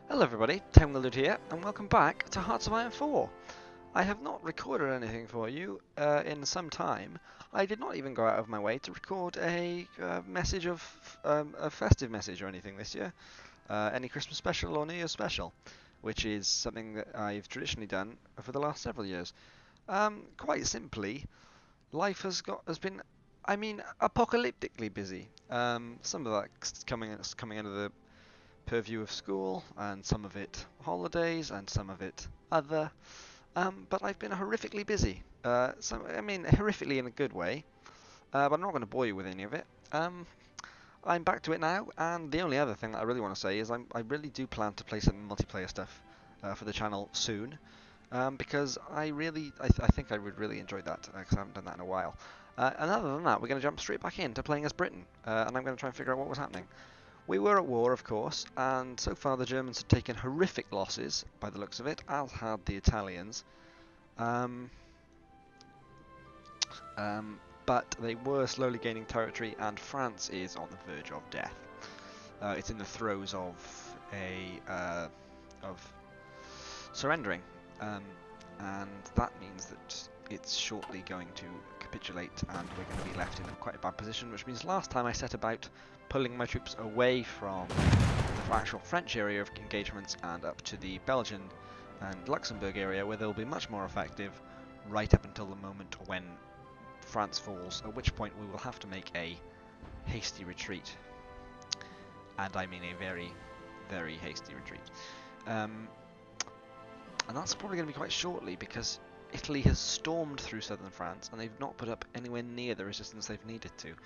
Hello everybody, Withthe here, and welcome back to Hearts of Iron 4. I have not recorded anything for you in some time. I did not even go out of my way to record a message of a festive message or anything this year, any Christmas special or New Year's special, which is something that I've traditionally done for the last several years. Quite simply, life has been, apocalyptically busy. Some of that's coming under the purview of school, and some of it holidays, and some of it other. But I've been horrifically busy. Horrifically in a good way. But I'm not going to bore you with any of it. I'm back to it now, and the only other thing that I really want to say is I really do plan to play some multiplayer stuff for the channel soon. Because I think I would really enjoy that, because I haven't done that in a while. And other than that, we're going to jump straight back into playing as Britain, and I'm going to try and figure out what was happening. We were at war, of course, and so far the Germans had taken horrific losses, by the looks of it, as had the Italians. But they were slowly gaining territory, and France is on the verge of death. It's in the throes of surrendering, and that means that it's shortly going to capitulate, and we're going to be left in quite a bad position, which means last time I set about pulling my troops away from the actual French area of engagements and up to the Belgian and Luxembourg area, where they'll be much more effective right up until the moment when France falls, at which point we will have to make a hasty retreat. And I mean a very, very hasty retreat. And that's probably going to be quite shortly, because Italy has stormed through southern France, and they've not put up anywhere near the resistance they've needed to.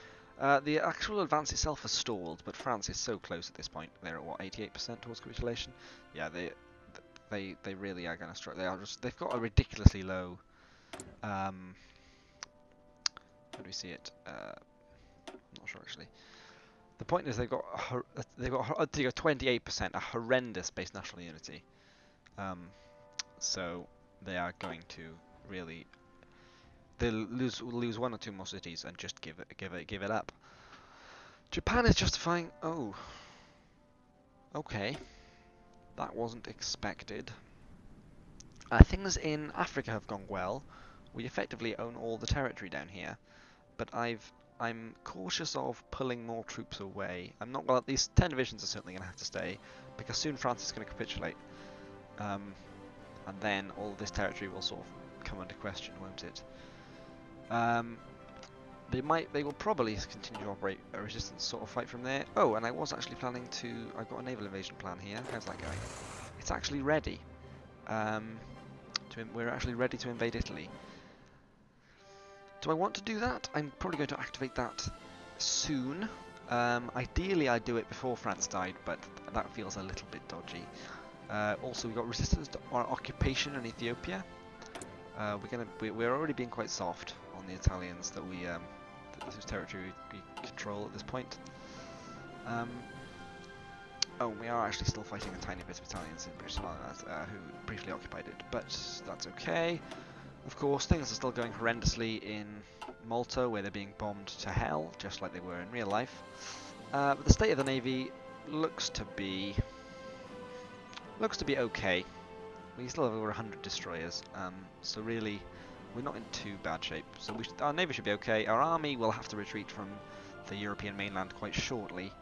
The actual advance itself has stalled, but France is so close at this point. They're at what, 88% towards capitulation? Yeah, they really are going to struggle. They've got a ridiculously low. How do we see it? I'm not sure actually. The point is they've got 28%, a horrendous base national unity. So they are going to really. They'll lose one or two more cities and just give it up. Japan is justifying. Oh, okay, that wasn't expected. Things in Africa have gone well. We effectively own all the territory down here, but I'm cautious of pulling more troops away. I'm not. Well, these 10 divisions are certainly going to have to stay, because soon France is going to capitulate, and then all of this territory will sort of come under question, won't it? They will probably continue to operate a resistance sort of fight from there. Oh, and I was actually planning to. I've got a naval invasion plan here. How's that going? It's actually ready. We're actually ready to invade Italy. Do I want to do that? I'm probably going to activate that soon. Ideally, I'd do it before France died, but that feels a little bit dodgy. Also, we've got resistance to our occupation in Ethiopia. We're already being quite soft on the Italians that whose territory we control at this point. Oh, we are actually still fighting a tiny bit of Italians in British who briefly occupied it, but that's okay. Of course, things are still going horrendously in Malta, where they're being bombed to hell, just like they were in real life. But the state of the navy looks to be okay. We still have over 100 destroyers, so really, we're not in too bad shape. So our navy should be okay. Our army will have to retreat from the European mainland quite shortly.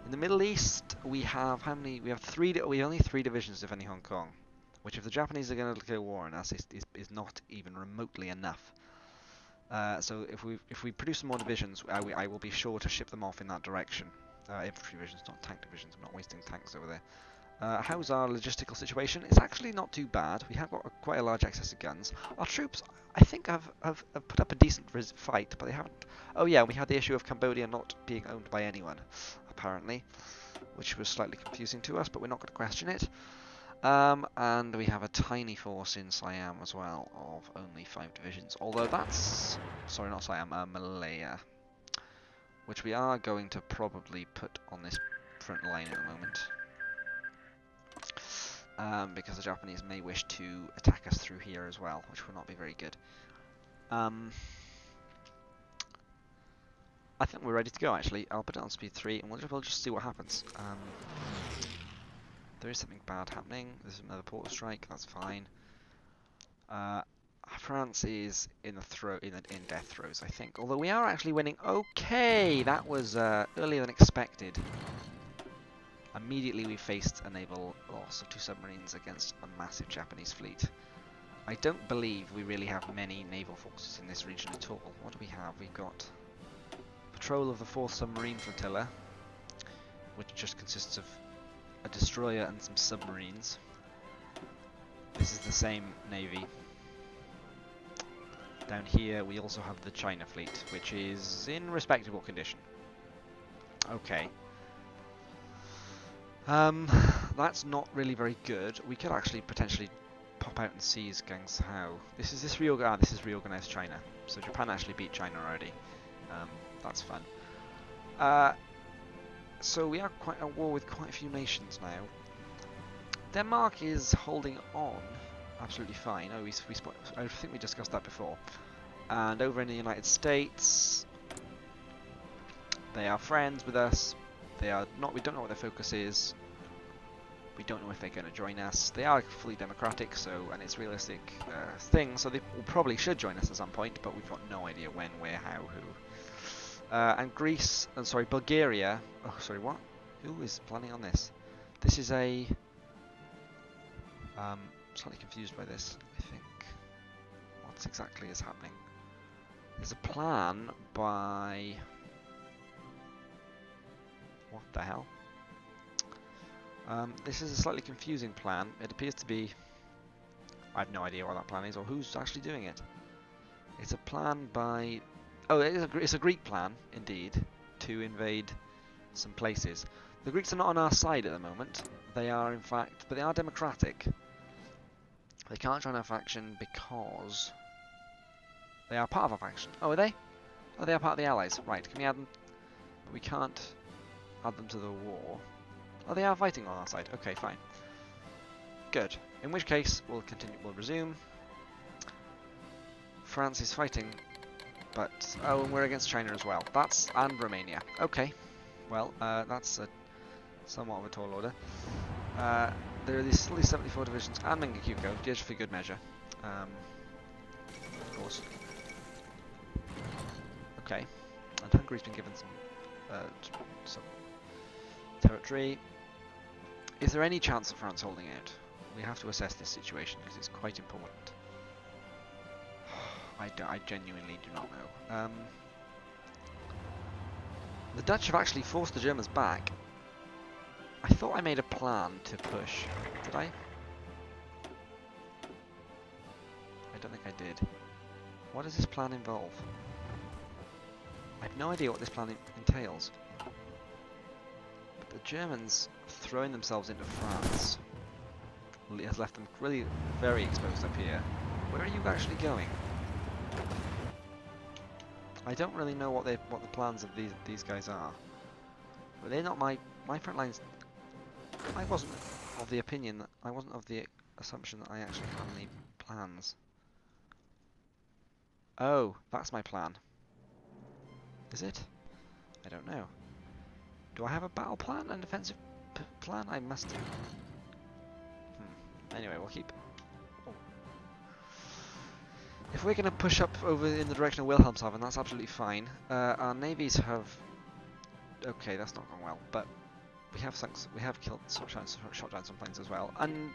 In the Middle East, we have how many? We have only 3 divisions defending Hong Kong, which, if the Japanese are going to declare war on us, is not even remotely enough. So if we produce some more divisions, I will be sure to ship them off in that direction. Infantry divisions, not tank divisions. I'm not wasting tanks over there. How's our logistical situation? It's actually not too bad. We have got quite a large excess of guns. Our troops, I think, have put up a decent fight, but they haven't. Oh yeah, we had the issue of Cambodia not being owned by anyone, apparently, which was slightly confusing to us, but we're not going to question it. And we have a tiny force in Siam as well, of only 5 divisions. Although that's... Sorry, not Siam, Malaya. Which we are going to probably put on this front line at the moment. Because the Japanese may wish to attack us through here as well, which will not be very good. I think we're ready to go, actually. I'll put it on speed 3, and we'll just see what happens. there is something bad happening. There's another port strike. That's fine. France is in death throes, I think. Although we are actually winning. Okay, that was earlier than expected. Immediately we faced a naval loss of 2 submarines against a massive Japanese fleet. I don't believe we really have many naval forces in this region at all. What do we have? We've got patrol of the 4th Submarine Flotilla, which just consists of a destroyer and some submarines. This is the same navy. Down here we also have the China fleet, which is in respectable condition. Okay. That's not really very good. We could actually potentially pop out and seize Guangzhou. This is reorganized China. So Japan actually beat China already. That's fun. So we are quite at war with quite a few nations now. Denmark is holding on absolutely fine. Oh, I think we discussed that before. And over in the United States, they are friends with us. They are not. We don't know what their focus is. We don't know if they're going to join us. They are fully democratic, and it's a realistic thing. So they probably should join us at some point, but we've got no idea when, where, how, who. And Greece, Bulgaria. Oh, sorry, what? Who is planning on this? This is a. Slightly confused by this. I think. What exactly is happening? There's a plan by. What the hell? This is a slightly confusing plan. It appears to be... I have no idea what that plan is or who's actually doing it. It's a plan by... Oh, it's a Greek plan, indeed, to invade some places. The Greeks are not on our side at the moment. They are, in fact... But they are democratic. They can't join our faction because... They are part of our faction. Oh, are they? Oh, they are part of the Allies. Right, can we add them? But we can't add them to the war. Oh, they are fighting on our side. Okay, fine. Good. In which case, we'll continue. We'll resume. France is fighting, but oh, and we're against China as well. And Romania. Okay. Well, that's somewhat of a tall order. There are still these 74 divisions and Mengakuko, just for good measure. Of course. Okay. And Hungary's been given some territory. Is there any chance of France holding out? We have to assess this situation because it's quite important. I genuinely do not know. The Dutch have actually forced the Germans back. I thought I made a plan to push. Did I? I don't think I did. What does this plan involve? I have no idea what this plan entails. But the Germans throwing themselves into France has left them really very exposed up here. Where are you actually going? I don't really know what the plans of these guys are. But they're not my front lines. I wasn't of the assumption that I actually had any plans. Oh, that's my plan. Is it? I don't know. Do I have a battle plan and defensive plan? I must do. Anyway, we'll keep. Oh. If we're going to push up over in the direction of Wilhelmshaven, that's absolutely fine. Our navies have. Okay, that's not gone well, but we have shot down some planes as well, and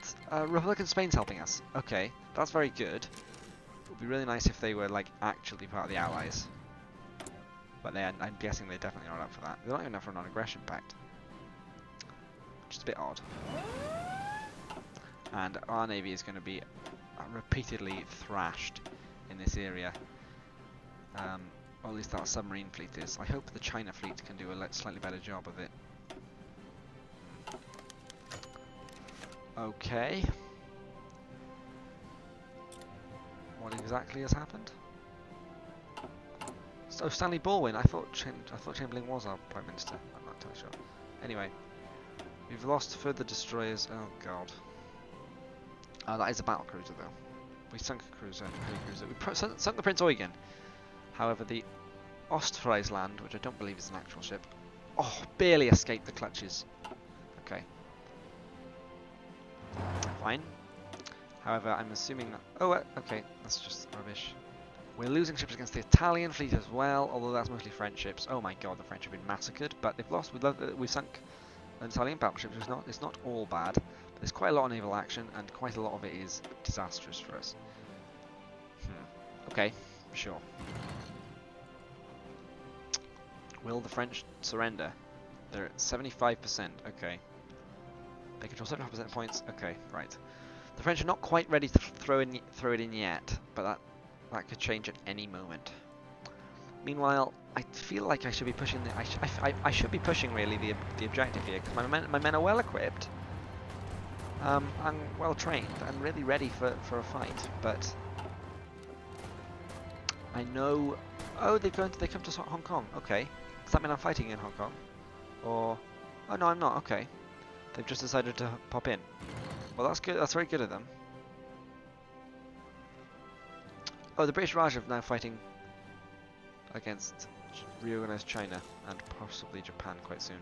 Republican Spain's helping us. Okay, that's very good. It would be really nice if they were like actually part of the Allies. But I'm guessing they're definitely not up for that. They're not even up for a non-aggression pact. Which is a bit odd. And our navy is going to be repeatedly thrashed in this area. Or at least that submarine fleet is. I hope the China fleet can do a slightly better job of it. Okay. What exactly has happened? Oh, Stanley Baldwin. I thought Chamberlain was our Prime Minister. I'm not entirely sure. Anyway, we've lost further destroyers. Oh God. That is a battle cruiser though. We sunk a cruiser. We sunk the Prince Eugen. However, the Ostfriesland, which I don't believe is an actual ship, barely escaped the clutches. Okay. fine. However, I'm assuming that... Oh, okay, that's just rubbish. We're losing ships against the Italian fleet as well, although that's mostly French ships. Oh my god, the French have been massacred, but they've lost. We've sunk an Italian battleship, which is not. It's not all bad. But there's quite a lot of naval action, and quite a lot of it is disastrous for us. Okay, sure. Will the French surrender? They're at 75%. Okay. They control 75% points. Okay, right. The French are not quite ready to throw it in yet, but that could change at any moment. Meanwhile, I feel like I should be pushing I should be pushing really the objective here, because my men are well equipped, and well trained and really ready for a fight. But I know. Oh, they come to Hong Kong. Okay, does that mean I'm fighting in Hong Kong? Or oh no, I'm not. Okay, they've just decided to pop in. Well, that's good. That's very good of them. Oh, the British Raj are now fighting against reorganized China and possibly Japan quite soon.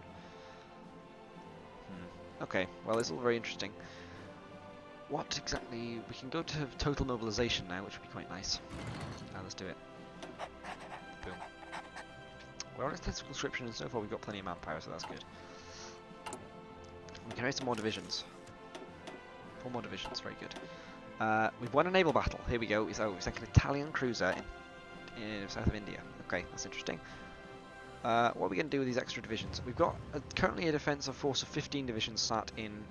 Okay, well, it's all very interesting. What exactly... We can go to total mobilization now, which would be quite nice. Now let's do it. Boom. We're on extensive conscription, and so far we've got plenty of manpower, so that's good. We can raise some more divisions. 4 more divisions, very good. We've won a naval battle. Here we go. So we sank an Italian cruiser in south of India. Okay, that's interesting. What are we going to do with these extra divisions? We've got currently a defensive force of 15 divisions sat in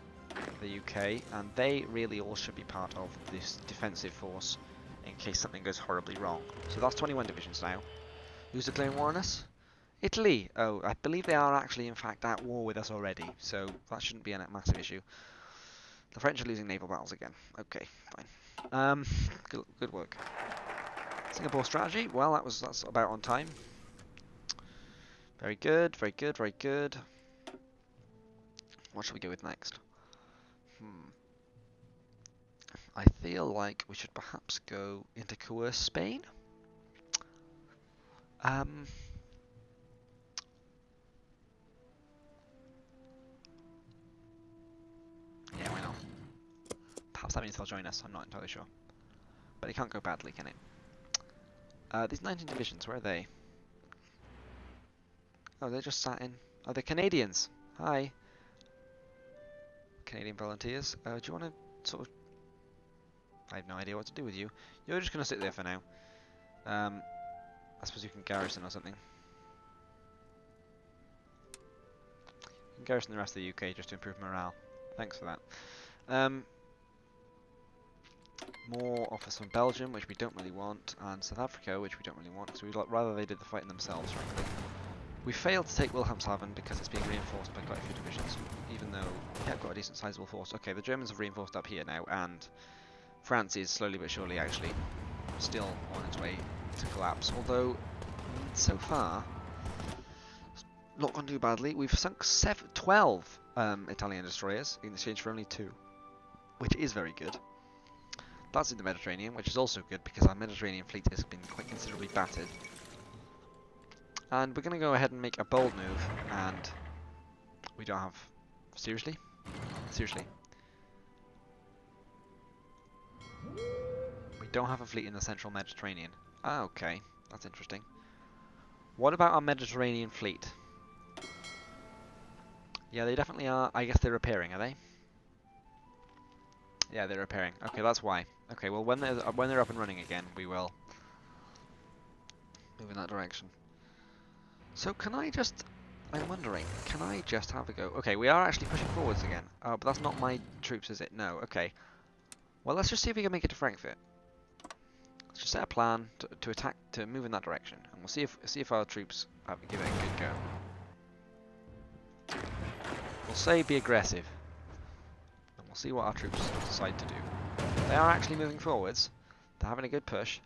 the UK, and they really all should be part of this defensive force in case something goes horribly wrong. So that's 21 divisions now. Who's declaring war on us? Italy! Oh, I believe they are actually in fact at war with us already, so that shouldn't be a massive issue. The French are losing naval battles again. Okay, fine. Good work. Singapore strategy. Well, that's about on time. Very good, very good, very good. What should we go with next? I feel like we should perhaps go into coerce Spain. Yeah, why not? Perhaps that means they'll join us, I'm not entirely sure. But it can't go badly, can it? These 19 divisions, where are they? Oh, they're just sat in... Oh, they're Canadians! Hi! Canadian volunteers. Do you want to sort of... I have no idea what to do with you. You're just going to sit there for now. I suppose you can garrison or something. You can garrison the rest of the UK just to improve morale. Thanks for that. More offers from Belgium, which we don't really want, and South Africa, which we don't really want, so we'd rather they did the fighting themselves, frankly. We failed to take Wilhelmshaven because it's being reinforced by quite a few divisions, even though we have got a decent sizable force. Okay, the Germans have reinforced up here now, and France is slowly but surely actually still on its way to collapse, although so far not gone too badly. We've sunk 12 Italian destroyers in exchange for only 2, which is very good. That's in the Mediterranean, which is also good because our Mediterranean fleet has been quite considerably battered. And we're going to go ahead and make a bold move, and we don't have... Seriously? Seriously? We don't have a fleet in the central Mediterranean. Ah, okay. That's interesting. What about our Mediterranean fleet? Yeah, they definitely are. I guess they're repairing, are they? Yeah, they're repairing. Okay, that's why. Okay, well, when they're up and running again, we will move in that direction. So can I just... I'm wondering, can I just have a go? Okay, we are actually pushing forwards again. Oh, but that's not my troops, is it? No, okay. Well, let's just see if we can make it to Frankfurt. Let's just set a plan to attack, to move in that direction, and we'll see if our troops give it a good go. We'll say be aggressive, and we'll see what our troops decide to do. They are actually moving forwards. They're having a good push.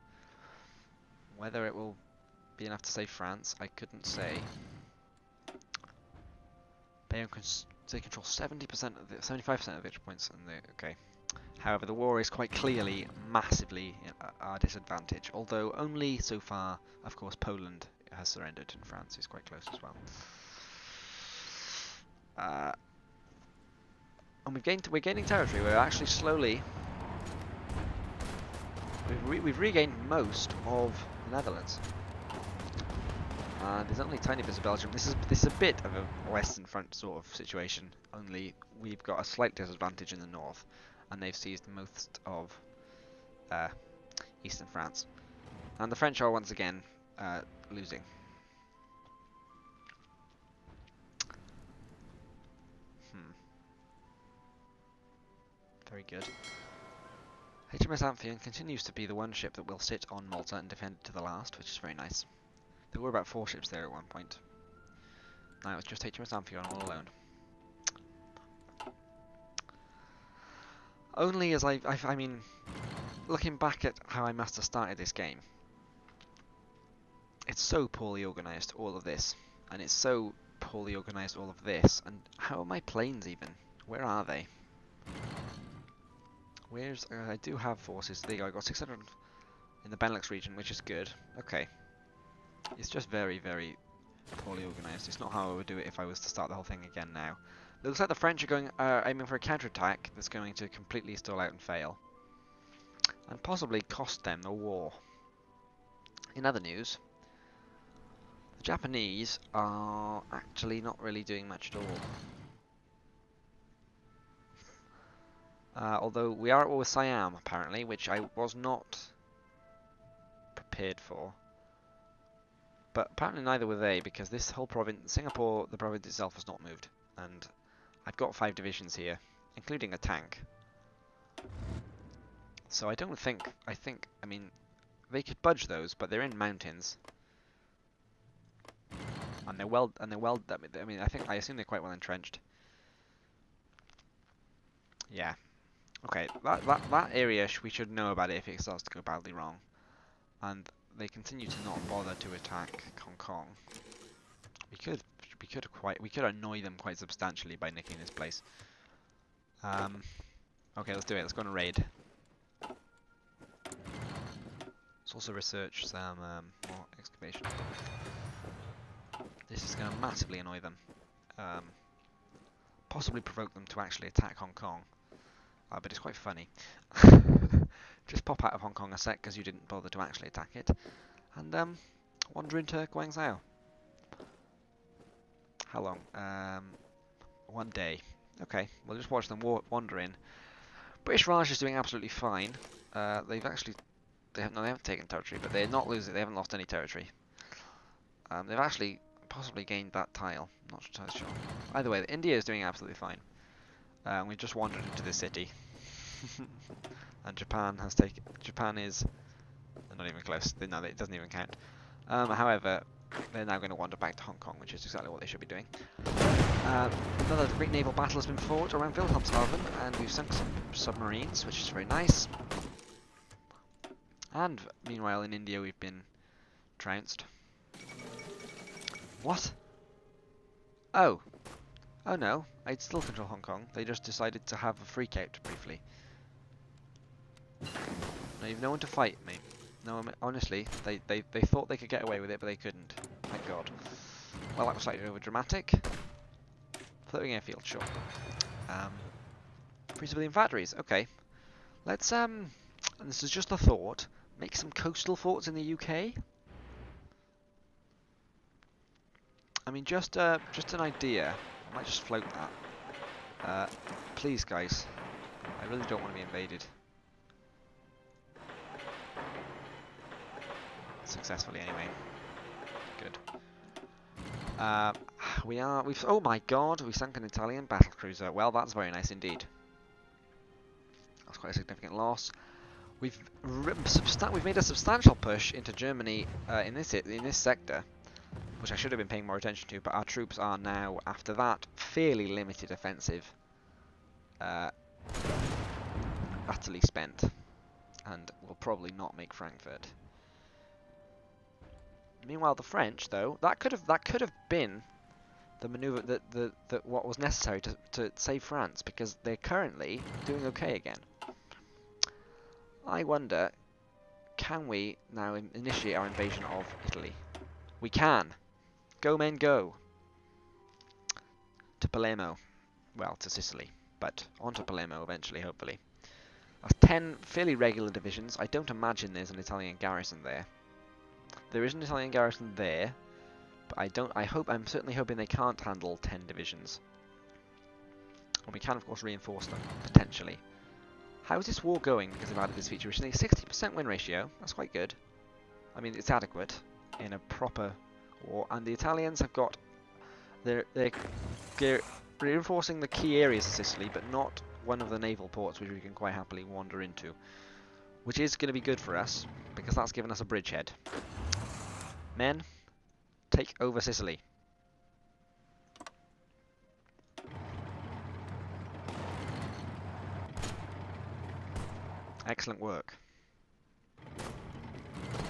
Whether it will be enough to save France, I couldn't say. They control 70% of the 75% of victory points, and okay. However, the war is quite clearly massively our disadvantage. Although only so far, of course, Poland has surrendered, and France is quite close as well. And we're gaining territory. We're actually slowly... We've regained most of the Netherlands. There's only tiny bits of Belgium. This is a bit of a Western Front sort of situation. Only we've got a slight disadvantage in the north, and they've seized most of eastern France. And the French are once again losing. Very good. HMS Amphion continues to be the one ship that will sit on Malta and defend it to the last, which is very nice. There were about 4 ships there at one point. Now it's just HMS Amphion all alone. Only as I mean, looking back at how I must have started this game, it's so poorly organised, all of this, and it's so poorly organised, all of this, and how are my planes even? Where are they? Where's... I do have forces. There you go, I got 600 in the Benelux region, which is good. Okay. It's just very, very poorly organised. It's not how I would do it if I was to start the whole thing again now. It looks like the French are going aiming for a counterattack that's going to completely stall out and fail. And possibly cost them the war. In other news, the Japanese are actually not really doing much at all. Although we are at war with Siam, apparently, which I was not prepared for. But apparently neither were they, because this whole province, Singapore, the province itself has not moved. And I've got 5 divisions here, including a tank. So I don't think, I mean, they could budge those, but they're in mountains. And they're well, I mean, I assume they're quite well entrenched. Yeah. Okay, that area we should know about it if it starts to go badly wrong. And they continue to not bother to attack Hong Kong. We could annoy them quite substantially by nicking this place. Okay, let's do it. Let's go on a raid. Let's also research some more excavation. This is going to massively annoy them. Possibly provoke them to actually attack Hong Kong. But it's quite funny. Just pop out of Hong Kong a sec because you didn't bother to actually attack it. And wander into Guangzhou. How long? 1 day. Okay, we'll just watch them wander in. British Raj is doing absolutely fine. They haven't taken territory, but they're not losing. They haven't lost any territory. They've actually possibly gained that tile. Not sure. Either way, India is doing absolutely fine. We've just wandered into the city. And Japan has taken... Japan is... not even close. No, it doesn't even count. However, they're now going to wander back to Hong Kong, which is exactly what they should be doing. Another great naval battle has been fought around Wilhelmshaven, and we've sunk some submarines, which is very nice. And meanwhile, in India, we've been trounced. What? Oh. Oh no, I'd still control Hong Kong. They just decided to have a freak out briefly. Now you've no one to fight me. No, honestly, they thought they could get away with it, but they couldn't. Thank God. Well, that was slightly over dramatic. Floating airfield, sure. Free civilian factories, okay. Let's and this is just a thought. Make some coastal forts in the UK. I mean, just an idea. I might just float that. Please, guys. I really don't want to be invaded. Successfully, anyway. Good. Oh my God! We sunk an Italian battlecruiser. Well, that's very nice indeed. That's quite a significant loss. We've made a substantial push into Germany in this sector, which I should have been paying more attention to, but our troops are now, after that fairly limited offensive, utterly spent, and will probably not make Frankfurt. Meanwhile, the French, though, that could have been the manoeuvre that what was necessary to save France, because they're currently doing okay again. I wonder, can we now initiate our invasion of Italy? We can. Go men go. To Palermo. Well, to Sicily. but onto Palermo eventually, hopefully. That's 10 fairly regular divisions. I don't imagine there's an Italian garrison there. There is an Italian garrison there, but I'm certainly hoping they can't handle 10 divisions. And we can, of course, reinforce them, potentially. How is this war going because they've added this feature recently? 60% win ratio. That's quite good. I mean, it's adequate in a proper war. And the Italians have got... They're reinforcing the key areas of Sicily, but not one of the naval ports, which we can quite happily wander into. Which is going to be good for us, because that's given us a bridgehead. Men, take over Sicily. Excellent work.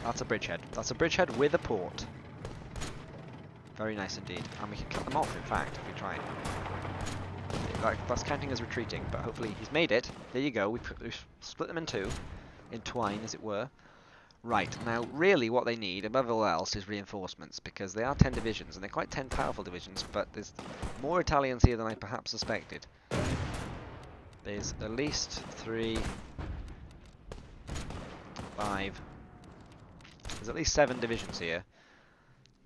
That's a bridgehead. That's a bridgehead with a port. Very nice indeed. And we can cut them off, in fact, if we try. That's counting as retreating, but hopefully he's made it. There you go. We've split them in two. In twine, as it were. Right, now really what they need, above all else, is reinforcements, because they are 10 divisions, and they're quite 10 powerful divisions, but there's more Italians here than I perhaps suspected. There's at least 3, 5, there's at least 7 divisions here.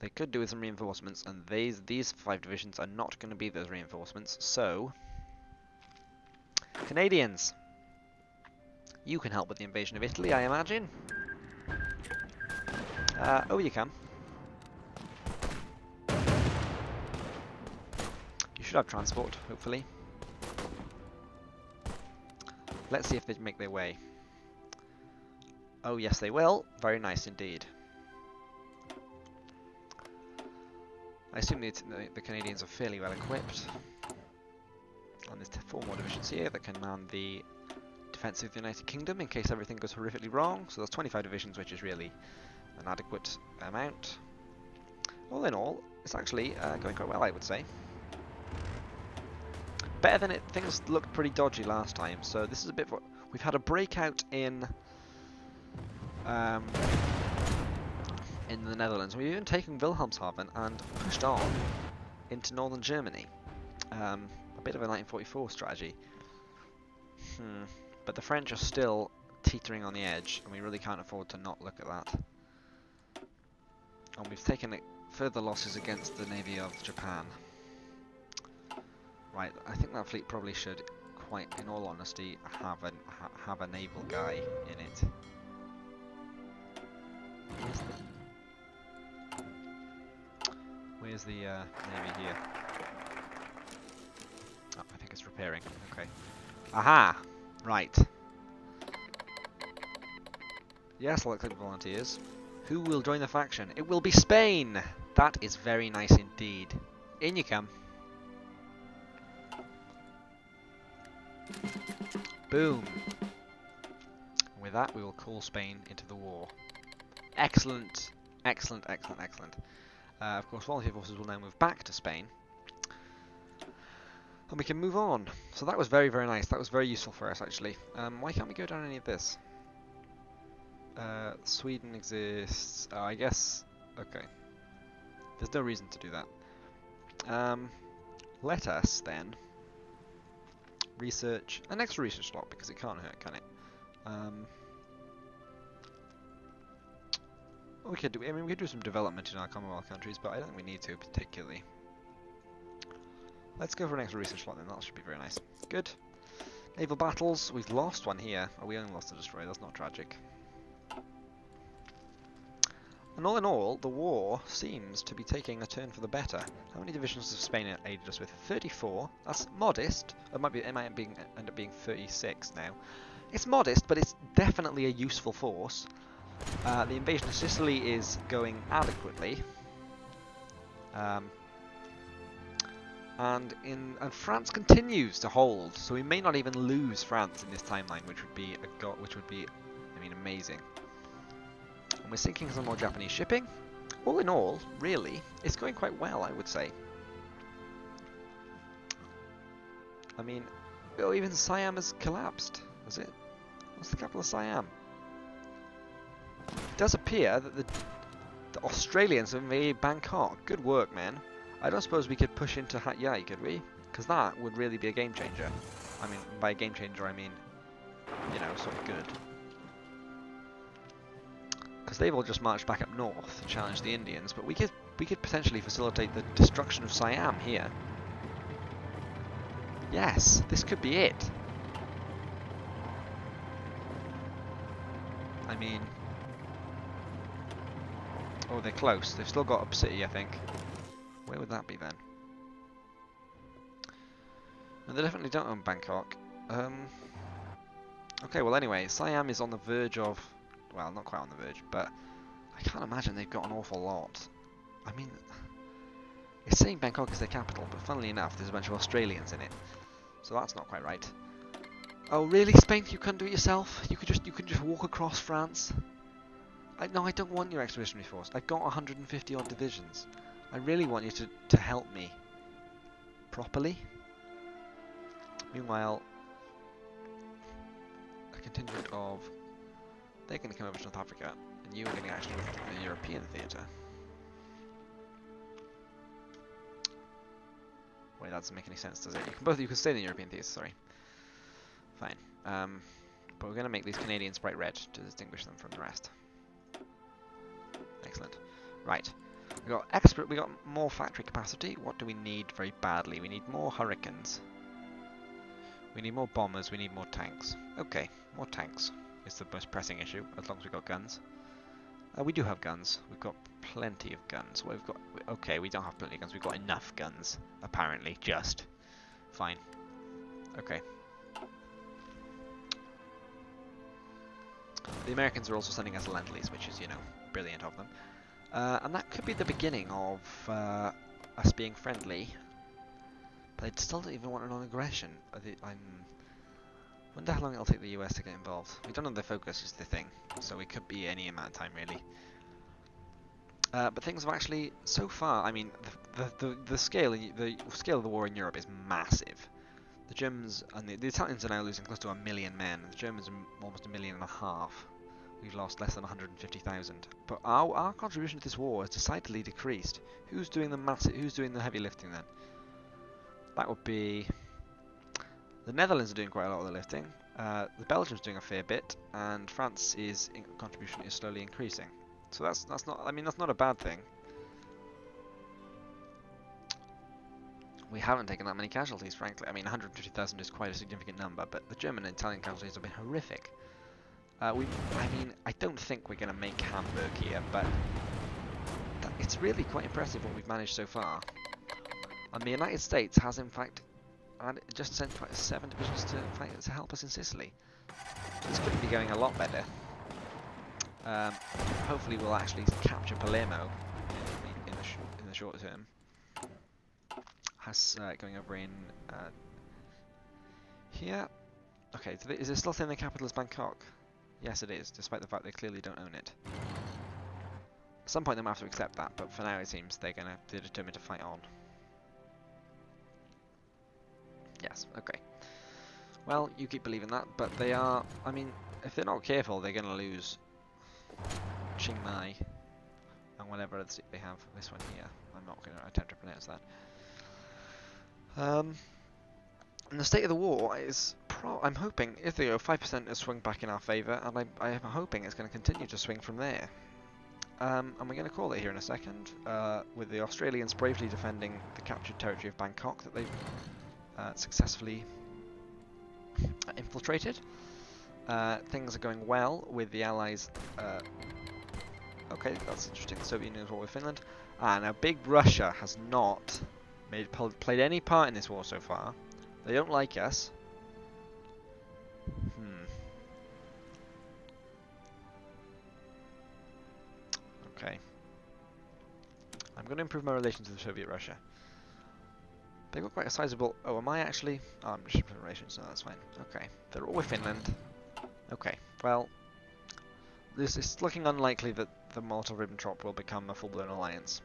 They could do with some reinforcements, and these 5 divisions are not going to be those reinforcements, so... Canadians! You can help with the invasion of Italy, I imagine. Oh, you can. You should have transport, hopefully. Let's see if they make their way. Oh, yes, they will. Very nice indeed. I assume the Canadians are fairly well equipped. And there's 4 more divisions here that can man the defence of the United Kingdom in case everything goes horrifically wrong. So there's 25 divisions, which is really an adequate amount. All in all, it's actually going quite well, I would say. Better than things looked pretty dodgy last time. So this is a bit. We've had a breakout in the Netherlands. We've even taken Wilhelmshaven and pushed on into northern Germany. A bit of a 1944 strategy. But the French are still teetering on the edge, and we really can't afford to not look at that. And we've taken further losses against the Navy of Japan. Right, I think that fleet probably should, quite in all honesty, have a naval guy in it. Where's the Navy here? Oh, I think it's repairing. Okay. Aha! Right. Yes, I'll accept volunteers. Who will join the faction? It will be Spain! That is very nice indeed. In you come. Boom. And with that, we will call Spain into the war. Excellent. Excellent, excellent, excellent. Of course, volunteer forces will now move back to Spain. And we can move on. So that was very, very nice. That was very useful for us, actually. Why can't we go down any of this? Sweden exists. Oh, I guess. Okay. There's no reason to do that. Let us then research an extra research slot because it can't hurt, can it? We could do. I mean, we could do some development in our Commonwealth countries, but I don't think we need to particularly. Let's go for an extra research slot then. That should be very nice. Good. Naval battles. We've lost one here. Oh, we only lost a destroyer. That's not tragic. And all in all, the war seems to be taking a turn for the better. How many divisions of Spain aided us with? 34. That's modest. It might end up being 36 now. It's modest, but it's definitely a useful force. The invasion of Sicily is going adequately. And France continues to hold, so we may not even lose France in this timeline, which would be I mean, amazing. And we're sinking some more Japanese shipping. All in all, really, it's going quite well, I would say. I mean, oh, even Siam has collapsed, has it? What's the capital of Siam? It does appear that the Australians have invaded Bangkok. Good work, man. I don't suppose we could push into Hat Yai, could we? Because that would really be a game changer. I mean, by game changer, I mean, you know, sort of good. Because they've all just marched back up north to challenge the Indians, but we could potentially facilitate the destruction of Siam here. Yes, this could be it. I mean, oh, they're close. They've still got a city, I think. Where would that be then? No, they definitely don't own Bangkok. Okay, well anyway, Siam is on the verge of, well, not quite on the verge, but I can't imagine they've got an awful lot. I mean, it's saying Bangkok is their capital, but funnily enough, there's a bunch of Australians in it, so that's not quite right. Oh really, Spain? You couldn't do it yourself? You could just walk across France? No, I don't want your expeditionary force. I've got 150 odd divisions. I really want you to help me properly. Meanwhile, a contingent of, they're going to come over to North Africa, and you are going to actually move to the European theatre. Wait, that doesn't make any sense, does it? You can stay in the European theatre. Sorry. Fine. But we're going to make these Canadians bright red to distinguish them from the rest. Excellent. Right. We got more factory capacity. What do we need very badly? We need more Hurricanes. We need more bombers. We need more tanks. Okay, more tanks is the most pressing issue, as long as we've got guns. We do have guns. We've got plenty of guns. What we've got? Okay, we don't have plenty of guns. We've got enough guns, apparently. Just fine. Okay. The Americans are also sending us a Lend-Lease, which is, you know, brilliant of them. And that could be the beginning of us being friendly. But I still don't even want a non-aggression. I wonder how long it'll take the US to get involved. We don't know their focus is the thing, so it could be any amount of time really. But things have actually, so far, I mean, the scale of the war in Europe is massive. The Germans and the Italians are now losing close to 1 million men. The Germans are almost 1.5 million. We've lost less than 150,000. But our contribution to this war has decidedly decreased. Who's doing the heavy lifting then? That would be the Netherlands are doing quite a lot of the lifting. The Belgium's doing a fair bit, and France's contribution is slowly increasing. So that's not. I mean, that's not a bad thing. We haven't taken that many casualties, frankly. I mean, 150,000 is quite a significant number, but the German and Italian casualties have been horrific. I mean, I don't think we're going to make Hamburg here, but it's really quite impressive what we've managed so far. And the United States has, in fact, just sent 7 divisions to help us in Sicily. This could be going a lot better. Hopefully, we'll actually capture Palermo in the short term. Going over in here. Okay, is it still saying the capital is Bangkok? Yes, it is, despite the fact they clearly don't own it. At some point, they might have to accept that, but for now, it seems they're determined to fight on. Yes, okay. Well, you keep believing that, but they are. I mean, if they're not careful, they're going to lose Chiang Mai and whatever they have. This one here. I'm not going to attempt to pronounce that. And the state of the war is, I'm hoping, if they go 5% has swung back in our favour, and I'm hoping it's going to continue to swing from there. And we're going to call it here in a second, with the Australians bravely defending the captured territory of Bangkok that they've successfully infiltrated. Things are going well with the Allies. Okay, that's interesting. The Soviet Union is war with Finland. Now Big Russia has not played any part in this war so far. They don't like us. Okay. I'm going to improve my relations with Soviet Russia. They've got quite a sizable... Oh, am I actually... Oh, I'm just improving relations, no, that's fine. Okay. They're all with Finland. Okay, well... This is looking unlikely that the Molotov-Ribbentrop will become a full-blown alliance.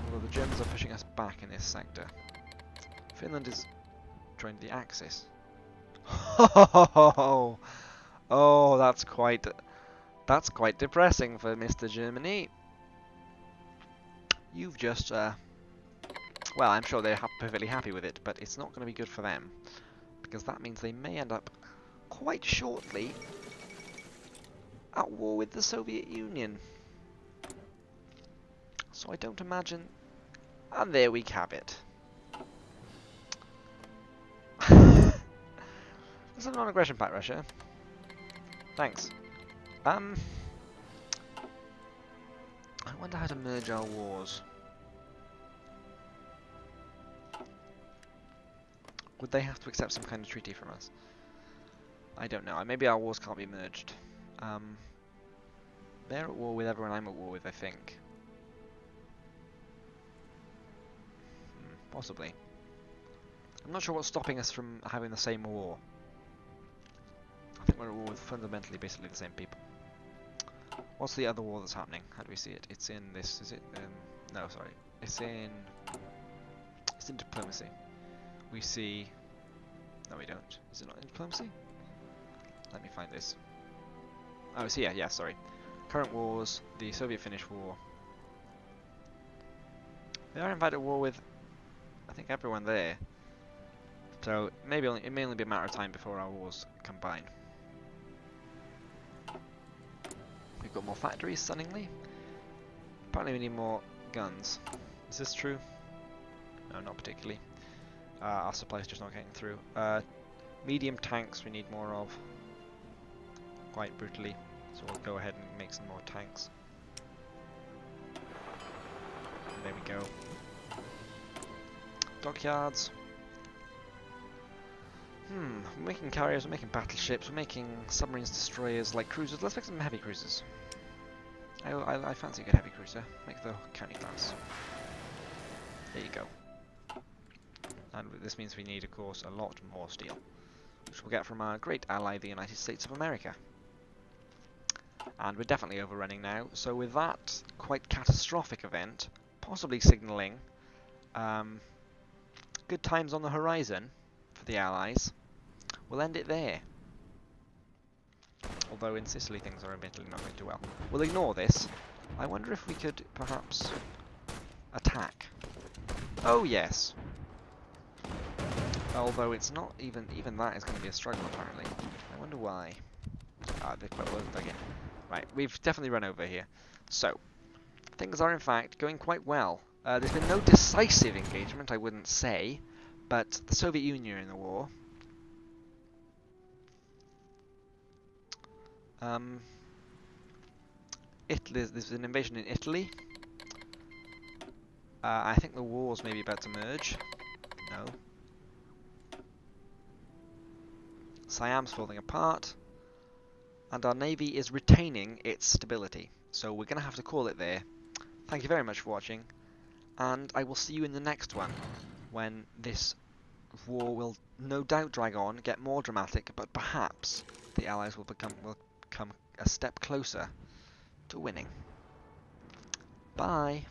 Although the Germans are pushing us back in this sector. Finland is joined the Axis. Oh, that's quite depressing for Mr. Germany. You've just Well, I'm sure they're perfectly happy with it, but it's not going to be good for them, because that means they may end up quite shortly at war with the Soviet Union. So I don't imagine... And there we have it. There's a non-aggression pact, Russia. Thanks. I wonder how to merge our wars. Would they have to accept some kind of treaty from us? I don't know. Maybe our wars can't be merged. They're at war with everyone I'm at war with, I think. Possibly. I'm not sure what's stopping us from having the same war. I think we're at war with fundamentally basically the same people. What's the other war that's happening? How do we see it? It's in this, is it? No, sorry. It's in diplomacy. We see... No, we don't. Is it not in diplomacy? Let me find this. Oh, it's here. Yeah, sorry. Current wars, the Soviet-Finnish war. They are in fact at war with, I think, everyone there. So maybe it may only be a matter of time before our wars combine. We've got more factories, stunningly. Apparently we need more guns. Is this true? No, not particularly. Our supply's just not getting through. Medium tanks we need more of. Quite brutally. So we'll go ahead and make some more tanks. And there we go. Dockyards. We're making carriers, we're making battleships, we're making submarines, destroyers, like cruisers. Let's make some heavy cruisers. I fancy a good heavy cruiser. Make the county class. There you go. And this means we need, of course, a lot more steel, which we'll get from our great ally, the United States of America. And we're definitely overrunning now, so with that quite catastrophic event, possibly signalling good times on the horizon for the Allies, we'll end it there. Although in Sicily things are admittedly not going too well. We'll ignore this. I wonder if we could perhaps attack. Oh yes. Although it's not even that is going to be a struggle apparently. I wonder why. They're quite well dug in. Right, we've definitely run over here. So, things are in fact going quite well. There's been no decisive engagement, I wouldn't say, but the Soviet Union are in the war. Italy, there's an invasion in Italy. I think the war's maybe about to merge. No. Siam's falling apart. And our navy is retaining its stability. So we're going to have to call it there. Thank you very much for watching. And I will see you in the next one, when this war will no doubt drag on, get more dramatic, but perhaps the Allies will come a step closer to winning. Bye!